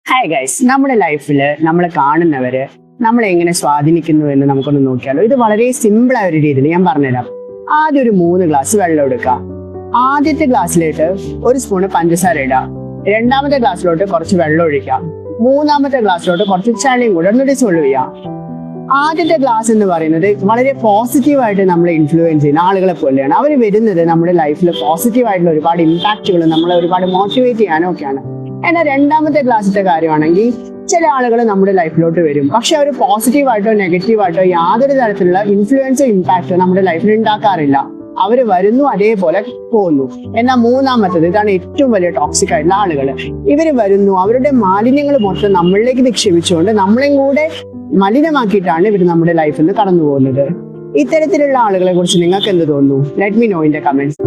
Hi guys, നമ്മുടെ ലൈഫിൽ നമ്മൾ കാണുന്നവര് നമ്മളെ എങ്ങനെ സ്വാധീനിക്കുന്നു എന്ന് നമുക്കൊന്ന് നോക്കിയാലോ. ഇത് വളരെ സിമ്പിൾ ആയ ഒരു രീതിയിൽ ഞാൻ പറഞ്ഞുതരാം. ആദ്യം ഒരു 3 ഗ്ലാസ് വെള്ളം എടുക്കാം. ആദ്യത്തെ ഗ്ലാസ്സിലേക്ക് ഒരു സ്പൂണ് പഞ്ചസാര ഇടാം. രണ്ടാമത്തെ ഗ്ലാസ്സിലോട്ട് കുറച്ച് വെള്ളം ഒഴിക്കാം. മൂന്നാമത്തെ ഗ്ലാസ്സിലോട്ട് കുറച്ച് ചളിയും കൂടെ ഒന്ന് ഡിസോൾവ് ചെയ്യാം. ആദ്യത്തെ ഗ്ലാസ് എന്ന് പറയുന്നത് വളരെ പോസിറ്റീവായിട്ട് നമ്മളെ ഇൻഫ്ലുവൻസ് ചെയ്യുന്ന ആളുകളെ പോലെയാണ്. അവർ വരുന്നത് നമ്മുടെ ലൈഫിൽ പോസിറ്റീവായിട്ടുള്ള ഒരുപാട് ഇമ്പാക്റ്റുകൾ നമ്മളെ ഒരുപാട് മോട്ടിവേറ്റ് ചെയ്യാനും ഒക്കെയാണ്. എന്നാൽ രണ്ടാമത്തെ ക്ലാസ്സിന്റെ കാര്യമാണെങ്കിൽ ചില ആളുകൾ നമ്മുടെ ലൈഫിലോട്ട് വരും, പക്ഷെ അവർ പോസിറ്റീവായിട്ടോ നെഗറ്റീവായിട്ടോ യാതൊരു തരത്തിലുള്ള ഇൻഫ്ലുവൻസോ ഇമ്പാക്റ്റോ നമ്മുടെ ലൈഫിൽ ഉണ്ടാക്കാറില്ല. അവർ വരുന്നു, അതേപോലെ പോകുന്നു. എന്നാൽ മൂന്നാമത്തത്, ഇതാണ് ഏറ്റവും വലിയ ടോക്സിക് ആയിട്ടുള്ള ആളുകൾ. ഇവർ വരുന്നു, അവരുടെ മാലിന്യങ്ങൾ മൊത്തം നമ്മളിലേക്ക് നിക്ഷേപിച്ചുകൊണ്ട് നമ്മളെയും കൂടെ മലിനമാക്കിയിട്ടാണ് ഇവർ നമ്മുടെ ലൈഫിൽ നിന്ന് കടന്നു പോകുന്നത്. ഇത്തരത്തിലുള്ള ആളുകളെ കുറിച്ച് നിങ്ങൾക്ക് എന്ത് തോന്നുന്നു? Let me know in the comments.